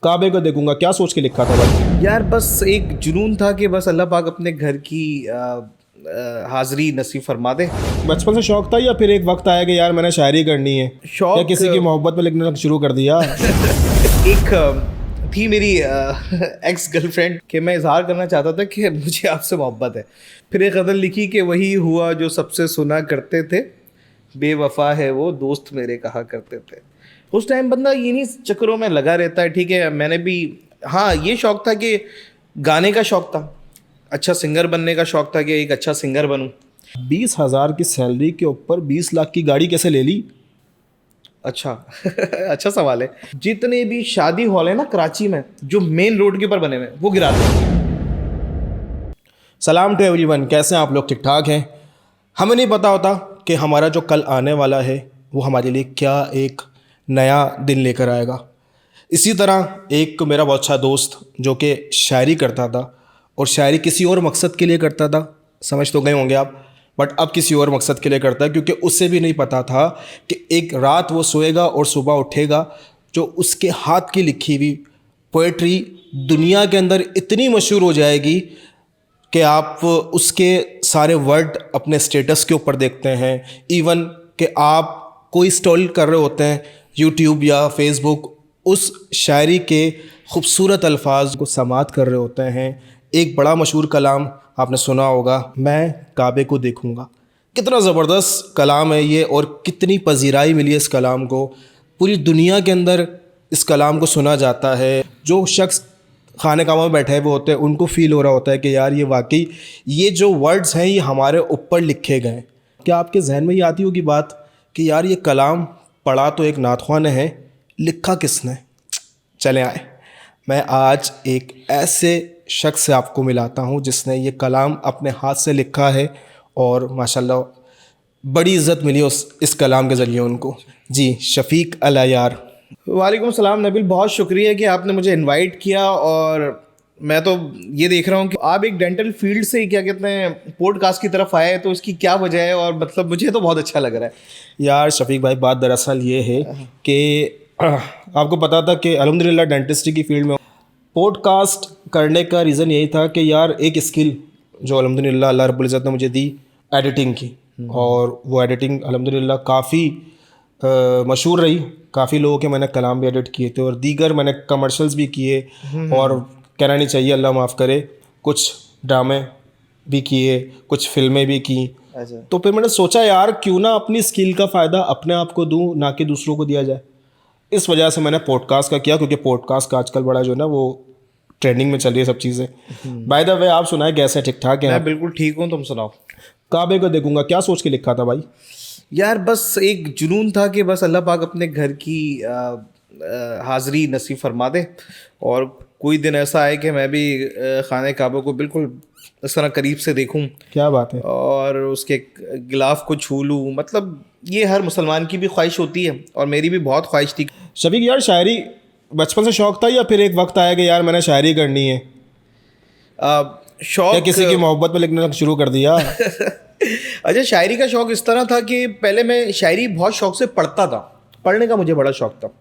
काबे को देखूंगा, क्या सोच के लिखा था भाई? यार बस एक जुनून था कि बस अल्लाह पाक अपने घर की हाज़िरी नसीब फरमा दे। बचपन से शौक था या फिर एक वक्त आया कि यार मैंने शायरी करनी है, शौक या किसी की मोहब्बत में लिखना शुरू कर दिया? एक थी मेरी एक्स गर्लफ्रेंड कि मैं इजहार करना चाहता था कि मुझे आपसे मोहब्बत है। फिर एक गज़ल लिखी कि वही हुआ जो सबसे सुना करते थे, बेवफा है वो दोस्त मेरे कहा करते थे। उस टाइम बंदा इन्हीं चक्करों में लगा रहता है। ठीक है, मैंने भी, हाँ, ये शौक था कि गाने का शौक था, अच्छा सिंगर बनने का शौक था कि एक अच्छा सिंगर बनूं। 20,000 की सैलरी के ऊपर 20 लाख की गाड़ी कैसे ले ली? अच्छा अच्छा सवाल है। जितने भी शादी हॉल है ना कराची में, जो मेन रोड के ऊपर बने हुए हैं, वो गिरा दो। सलाम टू एवरीवन, कैसे हैं आप लोग? ठीक ठाक हैं? हमें नहीं पता होता कि हमारा जो कल आने वाला है वो हमारे लिए क्या एक नया दिन लेकर आएगा। इसी तरह एक मेरा बहुत अच्छा दोस्त जो कि शायरी करता था, और शायरी किसी और मकसद के लिए करता था, समझ तो गए होंगे आप, बट अब किसी और मकसद के लिए करता है, क्योंकि उसे भी नहीं पता था कि एक रात वो सोएगा और सुबह उठेगा जो उसके हाथ की लिखी हुई पोएट्री दुनिया के अंदर इतनी मशहूर हो जाएगी कि आप उसके सारे वर्ड अपने स्टेटस के ऊपर देखते हैं। इवन कि आप कोई स्टॉल कर रहे होते हैं यूट्यूब या फेसबुक, उस शायरी के खूबसूरत अल्फाज को समात कर रहे होते हैं। एक बड़ा मशहूर कलाम आपने सुना होगा, मैं काबे को देखूंगा। कितना ज़बरदस्त कलाम है ये, और कितनी पजीराई मिली है इस कलाम को। पूरी दुनिया के अंदर इस कलाम को सुना जाता है। जो शख्स खाने कामों में बैठे हुए होते हैं उनको फ़ील हो रहा होता है कि यार ये वाकई ये जो वर्ड्स हैं ये हमारे ऊपर लिखे गए हैं। क्या आपके जहन में ये आती होगी बात कि यार ये कलाम पढ़ा तो एक नातख़्वाह ने है, लिखा किसने? चले आए, मैं आज एक ऐसे शख्स से आपको मिलाता हूँ जिसने ये कलाम अपने हाथ से लिखा है, और माशाल्लाह बड़ी इज़्ज़त मिली इस कलाम के ज़रिए उनको। जी, शफ़ीक अल अय्यार। वालेकुम सलाम नबील, बहुत शुक्रिया कि आपने मुझे इनवाइट किया। और मैं तो ये देख रहा हूँ कि आप एक डेंटल फील्ड से क्या कहते हैं पॉडकास्ट की तरफ आए, तो इसकी क्या वजह है? और मतलब मुझे तो बहुत अच्छा लग रहा है। यार शफ़ीक भाई, बात दरअसल ये है कि आपको पता था कि अल्हम्दुलिल्लाह डेंटिस्ट्री की फील्ड में पॉडकास्ट करने का रीज़न यही था कि यार एक स्किल जो अल्हम्दुलिल्लाह अल्लाह रब्बुल इज़्ज़त ने मुझे दी, एडिटिंग की, और वो एडिटिंग अल्हम्दुलिल्लाह काफ़ी मशहूर रही। काफ़ी लोगों के मैंने कलाम भी एडिट किए थे, और दीगर मैंने कमर्शियल्स भी किए, और कहना नहीं चाहिए अल्लाह माफ़ करे, कुछ ड्रामे भी किए, कुछ फिल्में भी की। अच्छा। तो फिर मैंने सोचा यार क्यों ना अपनी स्किल का फ़ायदा अपने आप को दूं, ना कि दूसरों को दिया जाए। इस वजह से मैंने पॉडकास्ट का किया, क्योंकि पॉडकास्ट का आजकल बड़ा जो है ना वो ट्रेंडिंग में चल रही है सब चीज़ें। बाय द वे, आप सुनाए कैसे? ठीक ठाक हैं मैं आप? बिल्कुल ठीक हूँ, तुम सुनाओ। काबे को देखूंगा, क्या सोच के लिखा था भाई? यार बस एक जुनून था कि बस अल्लाह पाक अपने घर की हाज़िरी नसीब फरमा दे, और कोई दिन ऐसा आए कि मैं भी खाने काबा को बिल्कुल इस तरह करीब से देखूं, क्या बात है। और उसके गिलाफ को छू लूँ। मतलब ये हर मुसलमान की भी ख्वाहिश होती है, और मेरी भी बहुत ख्वाहिश थी। शफीक यार, शायरी बचपन से शौक था या फिर एक वक्त आया कि यार मैंने शायरी करनी है, या शौक किसी की मोहब्बत में लिखना शुरू कर दिया? अच्छा, शायरी का शौक़ इस तरह था कि पहले मैं शायरी बहुत शौक़ से पढ़ता था। पढ़ने का मुझे बड़ा शौक़ था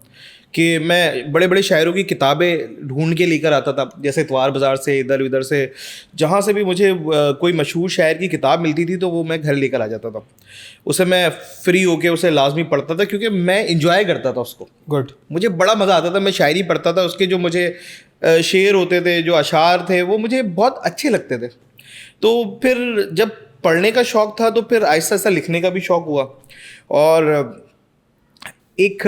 कि मैं बड़े बड़े शायरों की किताबें ढूंढ के लेकर आता था, जैसे इतवार बाज़ार से, इधर उधर से, जहाँ से भी मुझे कोई मशहूर शायर की किताब मिलती थी तो वो मैं घर लेकर आ जाता था। उसे मैं फ्री होके उसे लाजमी पढ़ता था, क्योंकि मैं इंजॉय करता था उसको। गुड। मुझे बड़ा मज़ा आता था। मैं शायरी पढ़ता था, उसके जो मुझे शेर होते थे, जो अशार थे, वो मुझे बहुत अच्छे लगते थे। तो फिर जब पढ़ने का शौक़ था तो फिर आहिस्ता आहिस्ता लिखने का भी शौक़ हुआ। और एक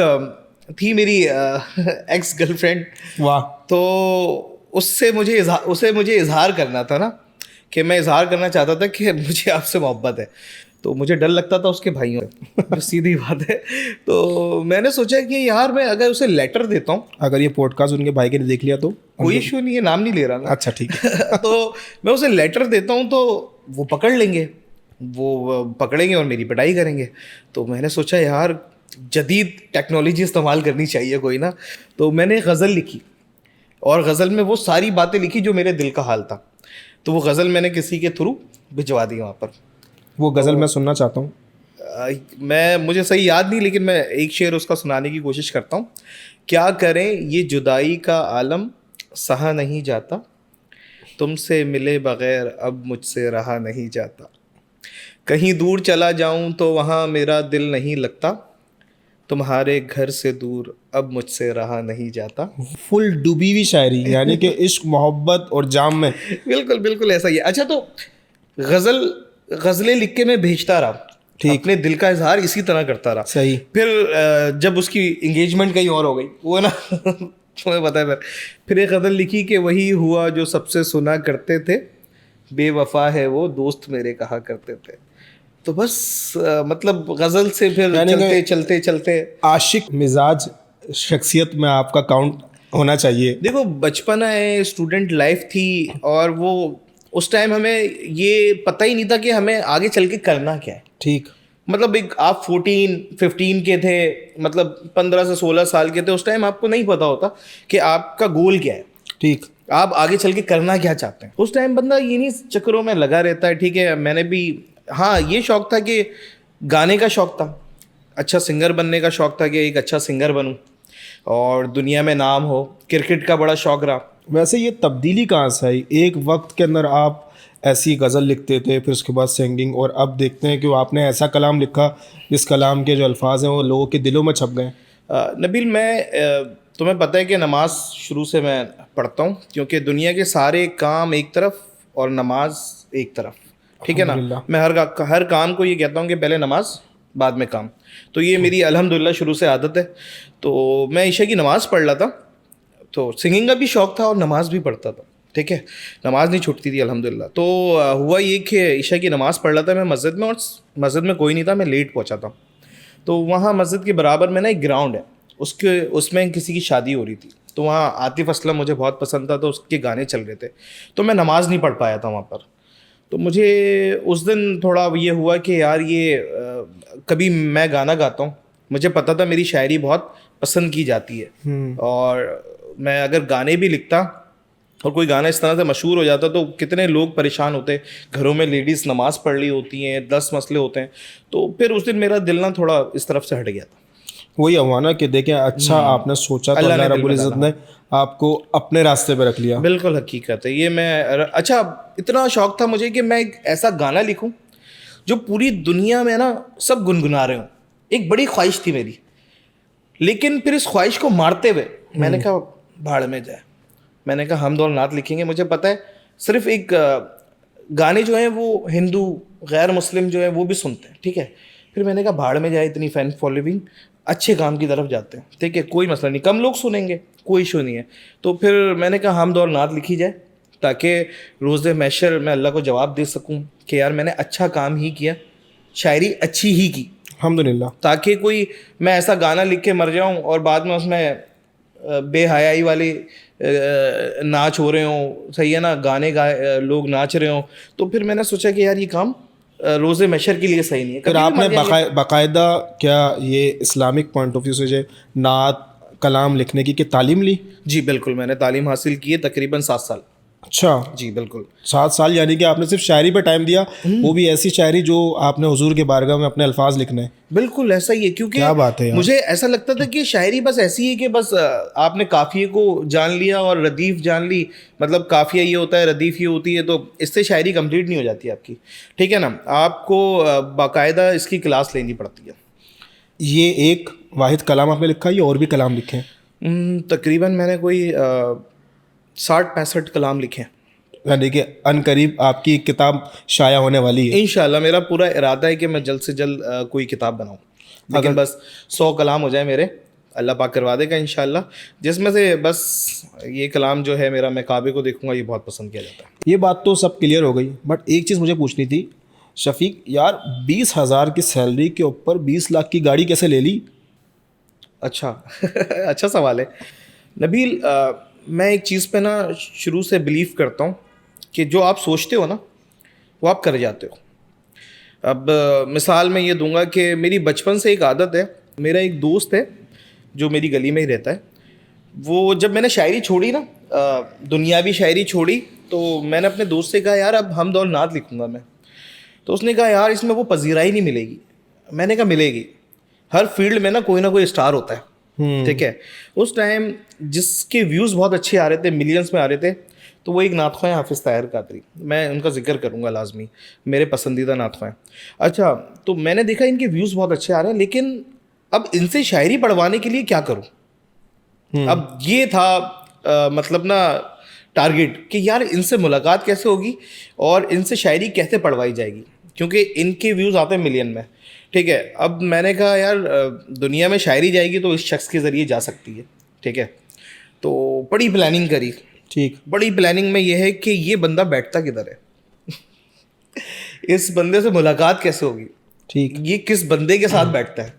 थी मेरी एक्स गर्लफ्रेंड। वाह। तो उसे मुझे इजहार करना था ना, कि मैं इजहार करना चाहता था कि मुझे आपसे मोहब्बत है। तो मुझे डर लगता था उसके भाइयों से, जो सीधी बात है। तो मैंने सोचा कि यार मैं अगर उसे लेटर देता हूँ, अगर ये पॉडकास्ट उनके भाई ने देख लिया तो? कोई इशू नहीं है, नाम नहीं ले रहा ना। अच्छा ठीक है। तो मैं उसे लेटर देता हूँ तो वो पकड़ लेंगे, वो पकड़ेंगे और मेरी पिटाई करेंगे। तो मैंने सोचा यार जदीद टेक्नोलॉजी इस्तेमाल करनी चाहिए कोई ना। तो मैंने एक गज़ल लिखी, और गज़ल में वो सारी बातें लिखी जो मेरे दिल का हाल था। तो वो गज़ल मैंने किसी के थ्रू भिजवा दी वहाँ पर। वो गज़ल मैं सुनना चाहता हूँ। मुझे सही याद नहीं, लेकिन मैं एक शेर उसका सुनाने की कोशिश करता हूँ क्या करें ये जुदाई का आलम सहा नहीं जाता, तुमसे मिले बगैर अब मुझसे रहा नहीं जाता। कहीं दूर चला जाऊं तो वहाँ मेरा दिल नहीं लगता, तुम्हारे घर से दूर अब मुझसे रहा नहीं जाता। फुल डूबी हुई शायरी, यानी कि इश्क मोहब्बत और जाम में। बिल्कुल बिल्कुल ऐसा ही है। अच्छा, तो गज़लें लिख के मैं भेजता रहा, ठीक। अपने दिल का इजहार इसी तरह करता रहा। सही। फिर जब उसकी एंगेजमेंट कहीं और हो गई, वो ना तुम्हें पता है, फिर एक गज़ल लिखी कि वही हुआ जो सबसे सुना करते थे, बेवफा है वो दोस्त मेरे कहा करते थे। तो बस मतलब गज़ल से फिर यानी कि चलते चलते चलते आशिक मिजाज शख्सियत में आपका काउंट होना चाहिए। देखो, बचपना है, स्टूडेंट लाइफ थी, और वो उस टाइम हमें ये पता ही नहीं था कि हमें आगे चल के करना क्या है। ठीक। मतलब एक आप 14-15 के थे, मतलब 15 से 16 साल के थे, उस टाइम आपको नहीं पता होता कि आपका गोल क्या है, ठीक। आप आगे चल के करना क्या चाहते हैं। उस टाइम बंदा इन्हीं चक्करों में लगा रहता है। ठीक है, मैंने भी, हाँ, ये शौक था कि गाने का शौक था, अच्छा सिंगर बनने का शौक था कि एक अच्छा सिंगर बनूं और दुनिया में नाम हो। क्रिकेट का बड़ा शौक रहा। वैसे ये तब्दीली कहाँ से आई? एक वक्त के अंदर आप ऐसी गज़ल लिखते थे, फिर उसके बाद सिंगिंग, और अब देखते हैं कि वो आपने ऐसा कलाम लिखा जिस कलाम के जो अल्फाज हैं वो लोगों के दिलों में छप गए। नबील, तुम्हें पता है कि नमाज शुरू से मैं पढ़ता हूँ, क्योंकि दुनिया के सारे काम एक तरफ और नमाज एक तरफ, ठीक है ना। अल्हम्दुलिल्लाह। मैं हर काम को ये कहता हूँ कि पहले नमाज बाद में काम। तो ये मेरी अल्हम्दुलिल्लाह शुरू से आदत है। तो मैं ईशा की नमाज़ पढ़ रहा था, तो सिंगिंग का भी शौक था और नमाज भी पढ़ता था, ठीक है, नमाज नहीं छूटती थी अल्हम्दुलिल्लाह। तो हुआ ये कि ईशा की नमाज़ पढ़ रहा था मैं मस्जिद में, और मस्जिद में कोई नहीं था, मैं लेट पहुंचा था। तो वहाँ मस्जिद के बराबर में ना एक ग्राउंड है, उसमें किसी की शादी हो रही थी। तो वहाँ आतिफ़ असलम मुझे बहुत पसंद था, तो उसके गाने चल रहे थे। तो मैं नमाज़ नहीं पढ़ पाया था वहाँ पर। तो मुझे उस दिन थोड़ा ये हुआ कि यार ये कभी मैं गाना गाता हूँ, मुझे पता था मेरी शायरी बहुत पसंद की जाती है, और मैं अगर गाने भी लिखता और कोई गाना इस तरह से मशहूर हो जाता तो कितने लोग परेशान होते, घरों में लेडीज़ नमाज़ पढ़ रही होती हैं, 10 मसले होते हैं। तो फिर उस दिन मेरा दिल ना थोड़ा इस तरफ से हट गया था। वही हुआ ना कि देखें, अच्छा आपने सोचा तो अल्लाह ने अल्लाह दिल रब्बुल में इज़्ज़त डाला। ने आपको अपने रास्ते पे रख लिया। बिल्कुल हकीकत है ये। मैं अच्छा, इतना शौक था मुझे कि मैं एक ऐसा गाना लिखूं जो पूरी दुनिया में ना सब गुनगुना रहे हों। एक बड़ी ख्वाहिश थी मेरी, लेकिन फिर इस ख्वाहिश को मारते हुए मैंने कहा भाड़ में जाए। मैंने कहा हम दौर नात लिखेंगे। मुझे पता है सिर्फ एक गाने जो हैं वो हिंदू गैर मुस्लिम जो है वो भी सुनते हैं, ठीक है। फिर मैंने कहा भाड़ में जाए, इतनी फ़ैन फॉलोइंग, अच्छे काम की तरफ जाते हैं, ठीक है, कोई मसला नहीं, कम लोग सुनेंगे, कोई इशू नहीं है। तो फिर मैंने कहा हम दौर नात लिखी जाए, ताकि रोज़े महशर मैं अल्लाह को जवाब दे सकूं कि यार मैंने अच्छा काम ही किया, शायरी अच्छी ही की, अल्हम्दुलिल्लाह। ताकि कोई मैं ऐसा गाना लिख के मर जाऊं और बाद में उसमें बेहयाई वाले नाच हो रहे हों, सही है ना, गाने लोग नाच रहे हों। तो फिर मैंने सोचा कि यार ये काम रोज़े महशर के लिए सही नहीं है। फिर कभी भी आपने मर जाएंगे। बाकायदा क्या ये इस्लामिक पॉइंट ऑफ व्यू से जो नात कलाम लिखने की तालीम ली? जी बिल्कुल, मैंने तालीम हासिल की है तकरीबन 7 साल। अच्छा, जी बिल्कुल। 7 साल, यानी कि आपने सिर्फ शायरी पे टाइम दिया, वो भी ऐसी शायरी जो आपने हुजूर के बारगाह में अपने अल्फाज लिखने हैं। बिल्कुल ऐसा ही है, क्योंकि क्या बात है यार। मुझे ऐसा लगता था कि शायरी बस ऐसी है कि बस आपने काफ़िए को जान लिया और रदीफ जान ली, मतलब काफ़िया ये होता है, रदीफ ये होती है, तो इससे शायरी कंप्लीट नहीं हो जाती आपकी, ठीक है ना। आपको बाकायदा इसकी क्लास लेनी पड़ती है। ये एक वाहिद कलाम आपने लिखा है या और भी कलाम लिखे हैं? तकरीबन मैंने कोई 60-65 कलाम लिखे हैं। यानी कि अनकरीब आपकी किताब शाया होने वाली है। इंशाल्लाह मेरा पूरा इरादा है कि मैं जल्द से जल्द कोई किताब बनाऊं, लेकिन बस 100 कलाम हो जाए मेरे, अल्लाह पाक करवा देगा इंशाल्लाह, जिसमें से बस ये कलाम जो है मेरा, मैं काबे को देखूंगा, ये बहुत पसंद किया जाता है। ये बात तो सब क्लियर हो गई, बट एक चीज़ मुझे पूछनी थी शफीक यार, 20,000 की सैलरी के ऊपर 20 लाख की गाड़ी कैसे ले ली? अच्छा अच्छा सवाल है नबील। मैं एक चीज़ पे ना शुरू से बिलीव करता हूँ कि जो आप सोचते हो ना वो आप कर जाते हो। अब मिसाल मैं ये दूंगा कि मेरी बचपन से एक आदत है, मेरा एक दोस्त है जो मेरी गली में ही रहता है, वो जब मैंने शायरी छोड़ी ना, दुनियावी शायरी छोड़ी, तो मैंने अपने दोस्त से कहा यार अब हम दौर नात लिखूंगा मैं। तो उसने कहा यार इसमें वो पजीराई नहीं मिलेगी। मैंने कहा मिलेगी, हर फील्ड में ना कोई स्टार होता है, ठीक है। उस टाइम जिसके व्यूज़ बहुत अच्छे आ रहे थे, मिलियंस में आ रहे थे, तो वो एक नातख़्वाह है हाफिज़ ताहिर कादरी, मैं उनका जिक्र करूँगा लाजमी, मेरे पसंदीदा नातख़्वाह हैं। अच्छा, तो मैंने देखा इनके व्यूज़ बहुत अच्छे आ रहे हैं, लेकिन अब इनसे शायरी पढ़वाने के लिए क्या करूँ? अब ये था मतलब ना टारगेट कि यार इनसे मुलाकात कैसे होगी और इनसे शायरी कैसे पढ़वाई जाएगी, क्योंकि इनके व्यूज़ आते हैं मिलियन में। ठीक है, अब मैंने कहा यार दुनिया में शायरी जाएगी तो इस शख्स के ज़रिए जा सकती है। ठीक है, तो बड़ी प्लानिंग करी। ठीक। बड़ी प्लानिंग में यह है कि ये बंदा बैठता किधर है इस बंदे से मुलाकात कैसे होगी, ठीक। ये किस बंदे के साथ बैठता है।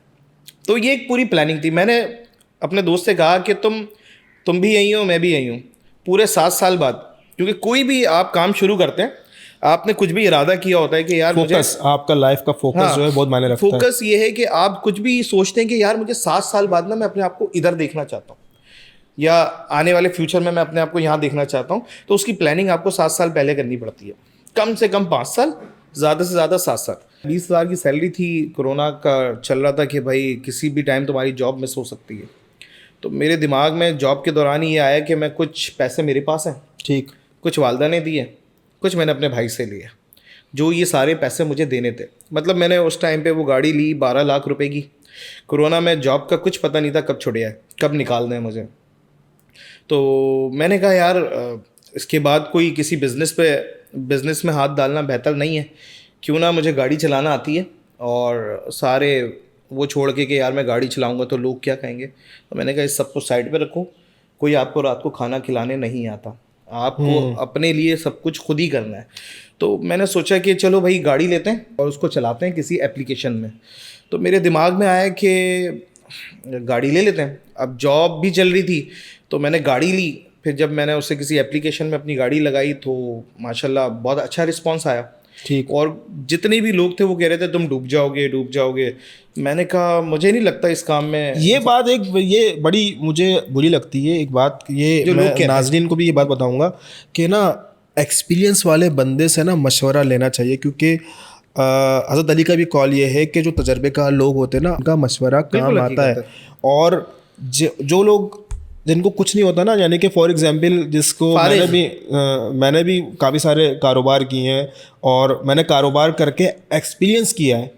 तो ये एक पूरी प्लानिंग थी। मैंने अपने दोस्त से कहा कि तुम भी यहीं हो, मैं भी यहीं हूँ। पूरे 7 साल बाद, क्योंकि कोई भी आप काम शुरू करते हैं, आपने कुछ भी इरादा किया होता है कि यार फोकस, आपका लाइफ का फोकस जो है बहुत मायने रखता है। फोकस ये है कि आप कुछ भी सोचते हैं कि यार मुझे 7 साल बाद ना मैं अपने आप को इधर देखना चाहता हूँ, या आने वाले फ्यूचर में मैं अपने आप को यहाँ देखना चाहता हूँ, तो उसकी प्लानिंग आपको 7 साल पहले करनी पड़ती है। कम से कम 5 साल, ज़्यादा से ज़्यादा 7 साल। 20,000 की सैलरी थी, कोरोना का चल रहा था कि भाई किसी भी टाइम तुम्हारी जॉब मिस हो सकती है। तो मेरे दिमाग में जॉब के दौरान ही ये आया कि मैं कुछ पैसे मेरे पास हैं, ठीक, कुछ वालदा ने दिए, कुछ मैंने अपने भाई से लिए, जो ये सारे पैसे मुझे देने थे। मतलब मैंने उस टाइम पे वो गाड़ी ली 12 लाख रुपए की। कोरोना में जॉब का कुछ पता नहीं था कब छुड़िया है, कब निकालना है मुझे। तो मैंने कहा यार इसके बाद कोई किसी बिज़नेस में हाथ डालना बेहतर नहीं है, क्यों ना मुझे गाड़ी चलाना आती है, और सारे वो छोड़ के कि यार मैं गाड़ी चलाऊंगा तो लोग क्या कहेंगे। तो मैंने कहा इस सब को साइड पे रखो, कोई आपको रात को खाना खिलाने नहीं आता, आपको अपने लिए सब कुछ खुद ही करना है। तो मैंने सोचा कि चलो भाई गाड़ी लेते हैं और उसको चलाते हैं किसी एप्लीकेशन में। तो मेरे दिमाग में आया कि गाड़ी ले लेते हैं। अब जॉब भी चल रही थी, तो मैंने गाड़ी ली। फिर जब मैंने उसे किसी एप्लीकेशन में अपनी गाड़ी लगाई तो माशाल्लाह बहुत अच्छा रिस्पांस आया। ठीक। और जितने भी लोग थे वो कह रहे थे तुम डूब जाओगे। मैंने कहा मुझे नहीं लगता इस काम में। ये बात ये बड़ी मुझे बुरी लगती है एक बात, ये जो लोग मैं कहते हैं। नाज़रीन को भी ये बात बताऊंगा कि ना एक्सपीरियंस वाले बंदे से ना मशवरा लेना चाहिए, क्योंकि हज़रत अली का भी कॉल ये है कि जो तजर्बेकार लोग होते हैं ना उनका मशवरा काम आता है। और जो लोग जिनको कुछ नहीं होता ना, यानी कि फॉर एग्जांपल जिसको मैंने भी काफ़ी सारे कारोबार किए हैं और मैंने कारोबार करके एक्सपीरियंस किया है,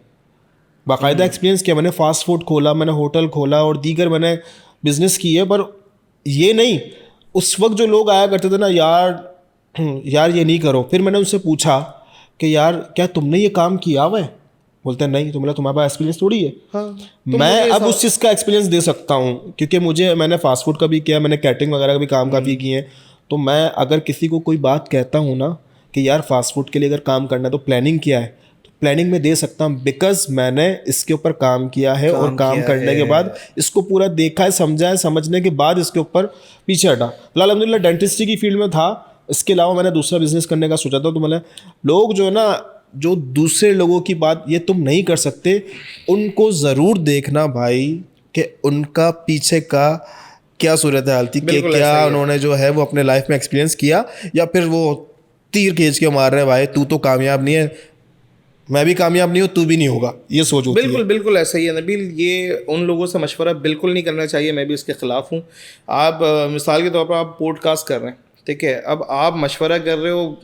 बाकायदा एक्सपीरियंस किया। मैंने फ़ास्ट फूड खोला, मैंने होटल खोला और दीगर मैंने बिज़नेस किए। पर ये नहीं, उस वक्त जो लोग आया करते थे ना, यार ये नहीं करो। फिर मैंने उनसे पूछा कि यार क्या तुमने ये काम किया हुआ है? बोलते हैं नहीं। तो बोला तुम्हारे पास एक्सपीरियंस थोड़ी है। हाँ, मैं अब उस चीज़ का एक्सपीरियंस दे सकता हूँ, क्योंकि मैंने फास्ट फूड का भी किया, मैंने कैटरिंग वगैरह का भी काम काफ़ी किए हैं। तो मैं अगर किसी को कोई बात कहता हूँ ना कि यार फास्ट फूड के लिए अगर काम करना है तो प्लानिंग किया है, तो प्लानिंग में दे सकता हूँ, बिकॉज मैंने इसके ऊपर काम किया है और काम करने के बाद इसको पूरा देखा है, समझा है, समझने के बाद इसके ऊपर पीछे हटा। फिलहाल अल्हम्दुलिल्लाह डेंटिस्ट्री की फील्ड में था, इसके अलावा मैंने दूसरा बिजनेस करने का सोचा था। तो मैंने लोग जो है ना, जो दूसरे लोगों की बात ये तुम नहीं कर सकते, उनको ज़रूर देखना भाई कि उनका पीछे का क्या सूरत हाल थी, कि क्या उन्होंने जो है वो अपने लाइफ में एक्सपीरियंस किया, या फिर वो तीर खींच के मार रहे भाई तू तो कामयाब नहीं है, मैं भी कामयाब नहीं हूँ, तू भी नहीं होगा, ये सोच होती है। बिल्कुल ऐसा ही है नबील। ये उन लोगों से मशवरा बिल्कुल नहीं करना चाहिए, मैं भी इसके ख़िलाफ़ हूँ। आप मिसाल के तौर पर आप पॉडकास्ट कर रहे हैं, ठीक है, अब आप मशवरा कर रहे हो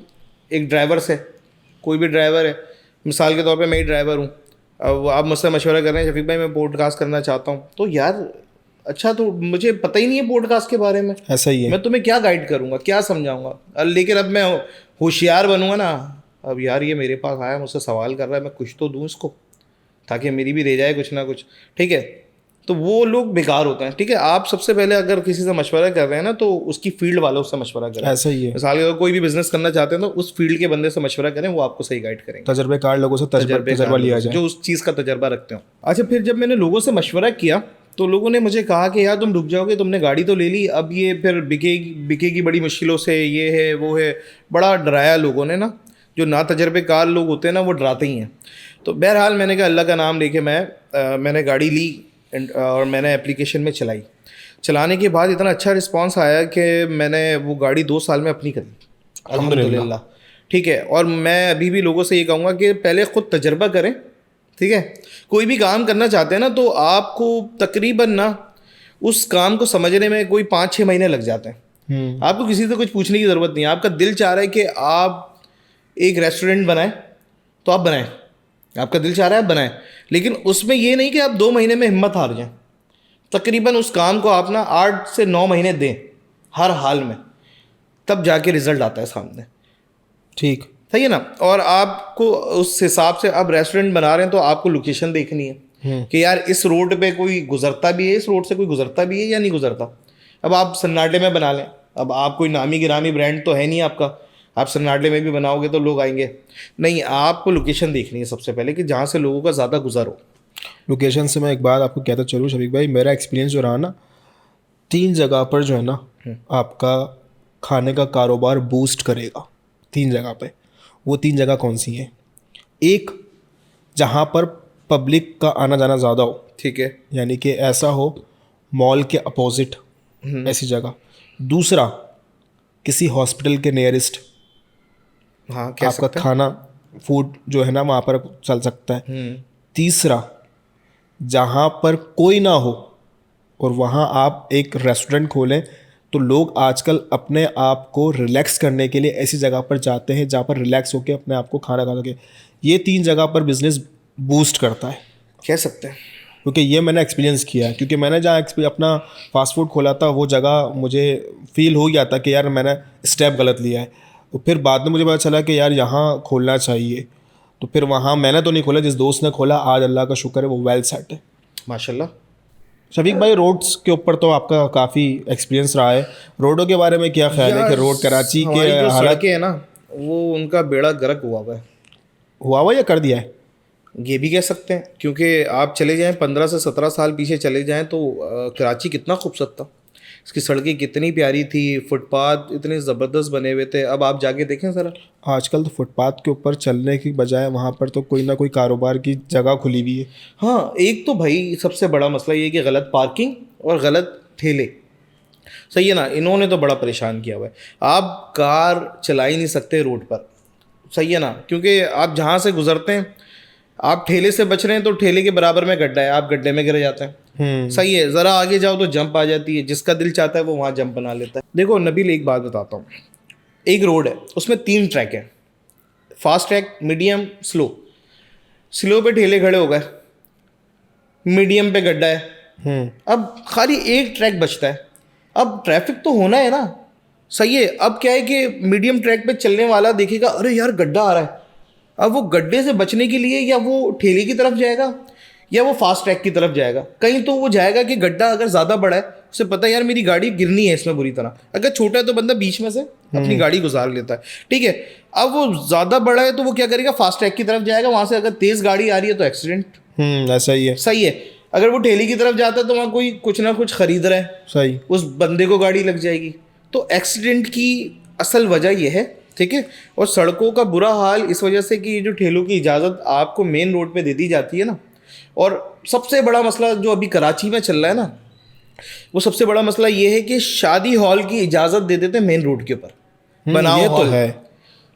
एक ड्राइवर से, कोई भी ड्राइवर है, मिसाल के तौर पे मैं ही ड्राइवर हूँ, अब आप मुझसे मशवरा कर रहे हैं शफीक भाई मैं पॉडकास्ट करना चाहता हूँ, तो यार अच्छा तो मुझे पता ही नहीं है पॉडकास्ट के बारे में, ऐसा ही है। मैं तुम्हें क्या गाइड करूँगा, क्या समझाऊँगा। लेकिन अब मैं होशियार बनूँगा ना, अब यार ये मेरे पास आया, मुझसे सवाल कर रहा है, मैं कुछ तो दूँ इसको ताकि मेरी भी रह जाए कुछ ना कुछ, ठीक है। तो वो लोग बेकार होते हैं, ठीक है। आप सबसे पहले अगर किसी से मशवरा कर रहे हैं ना, तो उसकी फील्ड वालों से मशवरा करें। ऐसा ही है। मिसाल के कोई भी बिजनेस करना चाहते हैं तो उस फील्ड के बंदे से मशवरा करें, वो आपको सही गाइड करेंगे। तजर्बेकार लोगों से तजर्बा लिया जाए, जो उस चीज़ का तजर्बा रखते हो। अच्छा, फिर जब मैंने लोगों से मशवरा किया तो लोगों ने मुझे कहा कि यार तुम डूब जाओगे, तुमने गाड़ी तो ले ली, अब ये फिर बिकेगी बड़ी मुश्किलों से, ये है वो है, बड़ा डराया लोगों ने ना। जो ना तजर्बेकार लोग होते हैं ना, वो डराते ही हैं। तो बहरहाल मैंने कहा अल्लाह का नाम लेके मैंने गाड़ी ली और मैंने एप्लीकेशन में चलाई। चलाने के बाद इतना अच्छा रिस्पांस आया कि मैंने वो गाड़ी 2 साल में अपनी करी, अल्हम्दुलिल्लाह, ठीक है। और मैं अभी भी लोगों से ये कहूँगा कि पहले ख़ुद तजर्बा करें, ठीक है। कोई भी काम करना चाहते हैं ना, तो आपको तकरीबन ना उस काम को समझने में कोई 5-6 महीने लग जाते हैं। आपको किसी से कुछ पूछने की ज़रूरत नहीं है, आपका दिल चाह रहा है कि आप एक रेस्टोरेंट बनाएं तो आप बनाएं, आपका दिल चाह रहा है आप बनाएं, लेकिन उसमें ये नहीं कि आप 2 महीने में हिम्मत हार जाएं। तकरीबन उस काम को आप ना 8 से 9 महीने दें हर हाल में, तब जाके रिजल्ट आता है सामने। ठीक। सही है ना। और आपको उस हिसाब से आप रेस्टोरेंट बना रहे हैं तो आपको लोकेशन देखनी है कि यार इस रोड पे कोई गुजरता भी है, इस रोड से कोई गुजरता भी है या नहीं गुजरता। अब आप सन्नाटे में बना लें, अब आप कोई नामी गिरामी ब्रांड तो है नहीं आपका, आप सन्नाटे में भी बनाओगे तो लोग आएंगे नहीं। आपको लोकेशन देखनी है सबसे पहले कि जहाँ से लोगों का ज़्यादा गुजर हो। लोकेशन से मैं एक बात आपको कहता चलूँ शफीक भाई, मेरा एक्सपीरियंस जो रहा ना, 3 जगह पर जो है ना आपका खाने का कारोबार बूस्ट करेगा। 3 जगह पे, वो 3 जगह कौन सी हैं? एक, जहाँ पर पब्लिक का आना जाना ज़्यादा हो, ठीक है, यानी कि ऐसा हो मॉल के अपोजिट ऐसी जगह। दूसरा, किसी हॉस्पिटल के नियरेस्ट हाँ कह आपका सकते हैं। खाना फूड जो है ना वहाँ पर चल सकता है। तीसरा, जहाँ पर कोई ना हो और वहाँ आप एक रेस्टोरेंट खोलें, तो लोग आजकल अपने आप को रिलैक्स करने के लिए ऐसी जगह पर जाते हैं जहाँ पर रिलैक्स होकर अपने आप को खाना खा सके। ये 3 जगह पर बिजनेस बूस्ट करता है, कह सकते हैं। क्योंकि ये मैंने एक्सपीरियंस किया है। क्योंकि मैंने जहाँ अपना फास्ट फूड खोला था वो जगह मुझे फील हो गया था कि यार मैंने स्टेप गलत लिया है। तो फिर बाद में मुझे पता चला कि यार यहाँ खोलना चाहिए, तो फिर वहाँ मैंने तो नहीं खोला, जिस दोस्त ने खोला आज अल्लाह का शुक्र है वो वेल सेट है माशाल्लाह। शफीक भाई। रोड्स के ऊपर तो आपका काफ़ी एक्सपीरियंस रहा है, रोडों के बारे में क्या ख्याल है कि रोड कराची के हमारी जो हालात सड़कें हैं ना वो उनका बेड़ा गर्क हुआ हुआ है। हुआ हुआ या कर दिया है? ये भी कह सकते हैं, क्योंकि आप चले जाएं 15 से 17 साल पीछे चले जाएं तो कराची कितना खूबसूरत था, इसकी सड़कें कितनी प्यारी थी, फुटपाथ इतने ज़बरदस्त बने हुए थे। अब आप जाके देखें ज़रा, आजकल तो फुटपाथ के ऊपर चलने की बजाय वहाँ पर तो कोई ना कोई कारोबार की जगह खुली हुई है। हाँ एक तो भाई सबसे बड़ा मसला ये है कि गलत पार्किंग और गलत ठेले। सही है ना, इन्होंने तो बड़ा परेशान किया हुआ है। आप कार चला ही नहीं सकते रोड पर, सही है ना, क्योंकि आप जहाँ से गुजरते हैं आप ठेले से बच रहे हैं तो ठेले के बराबर में गड्ढा है, आप गड्ढे में गिर जाते हैं। सही है, ज़रा आगे जाओ तो जंप आ जाती है, जिसका दिल चाहता है वो वहाँ जंप बना लेता है। देखो नबील एक बात बताता हूँ, एक रोड है उसमें 3 ट्रैक हैं, fast track, medium, slow. Slow पे ठेले खड़े हो गए, मीडियम पे गड्ढा है, अब खाली एक ट्रैक बचता है। अब ट्रैफिक तो होना है ना, सही है। अब क्या है कि मीडियम ट्रैक पे चलने वाला देखेगा अरे यार गड्ढा आ रहा है, अब वो गड्ढे से बचने के लिए या वो ठेले की तरफ जाएगा या वो फास्ट ट्रैक की तरफ जाएगा। कहीं तो वो जाएगा कि गड्ढा अगर ज़्यादा बड़ा है, उसे पता है यार मेरी गाड़ी गिरनी है इसमें बुरी तरह, अगर छोटा है तो बंदा बीच में से अपनी गाड़ी गुजार लेता है, ठीक है। अब वो ज़्यादा बड़ा है तो वो क्या करेगा, फास्ट ट्रैक की तरफ जाएगा, वहाँ से अगर तेज़ गाड़ी आ रही है तो एक्सीडेंट। ऐसा ही है। सही है। अगर वो ठेले की तरफ जाता है तो वहाँ कोई कुछ ना कुछ खरीद रहा है, सही, उस बंदे को गाड़ी लग जाएगी। तो एक्सीडेंट की असल वजह यह है, ठीक है। और सड़कों का बुरा हाल इस वजह से कि ये जो ठेलों की इजाज़त आपको मेन रोड पे दे दी जाती है ना, और सबसे बड़ा मसला जो अभी कराची में चल रहा है ना, वो सबसे बड़ा मसला ये है कि शादी हॉल की इजाज़त दे देते हैं मेन रोड के ऊपर। बनाओ ये तो हॉल, है।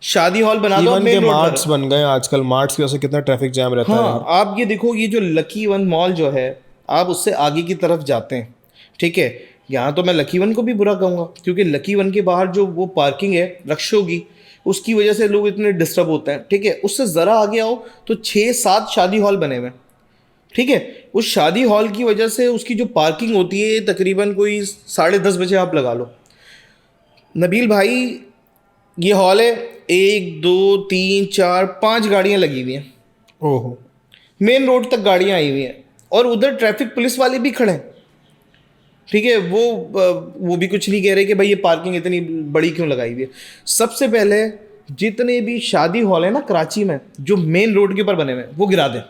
शादी हॉल बना दो इवन के मेन रोड मार्ट्स पर। बन गए आजकल, मार्ट्स की वजह से कितना ट्रैफिक जैम रहता है। हाँ आप ये देखो, ये जो लकी वन मॉल जो है, आप उससे आगे की तरफ जाते हैं, ठीक है। यहाँ तो मैं लकी वन को भी बुरा कहूँगा, क्योंकि लकी वन के बाहर जो वो पार्किंग है रक्षों की, उसकी वजह से लोग इतने डिस्टर्ब होते हैं, ठीक है। उससे ज़रा आगे आओ तो 6-7 शादी हॉल बने हुए हैं, ठीक है। उस शादी हॉल की वजह से उसकी जो पार्किंग होती है तकरीबन कोई 10:30 बजे आप लगा लो। नबील भाई ये हॉल है, 1 2 3 4 5 गाड़ियाँ लगी हुई हैं, ओहो, मेन रोड तक गाड़ियाँ आई हुई हैं, और उधर ट्रैफिक पुलिस वाले भी खड़े हैं, ठीक है। वो भी कुछ नहीं कह रहे कि भाई ये पार्किंग इतनी बड़ी क्यों लगाई हुई है। सबसे पहले जितने भी शादी हॉल है ना कराची में जो मेन रोड के ऊपर बने हुए हैं वो गिरा दें।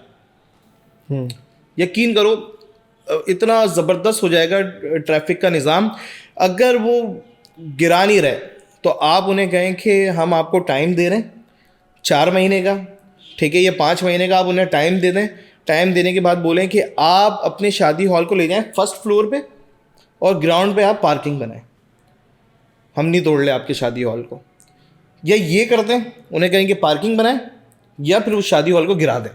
यकीन करो इतना ज़बरदस्त हो जाएगा ट्रैफिक का निज़ाम। अगर वो गिरा नहीं रहे तो आप उन्हें कहें कि हम आपको टाइम दे रहे हैं 4 महीने का, ठीक है, ये 5 महीने का आप उन्हें टाइम दे दें। टाइम देने के बाद बोलें कि आप अपने शादी हॉल को ले जाएं फर्स्ट फ्लोर पे और ग्राउंड पे आप पार्किंग बनाएं, हम नहीं तोड़ ले आपके शादी हॉल को। या ये करते हैं, उन्हें कहें कि पार्किंग बनाएं या फिर उस शादी हॉल को गिरा दें।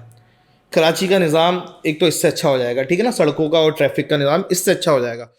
कराची का निज़ाम एक तो इससे अच्छा हो जाएगा, ठीक है ना, सड़कों का और ट्रैफिक का निज़ाम इससे अच्छा हो जाएगा।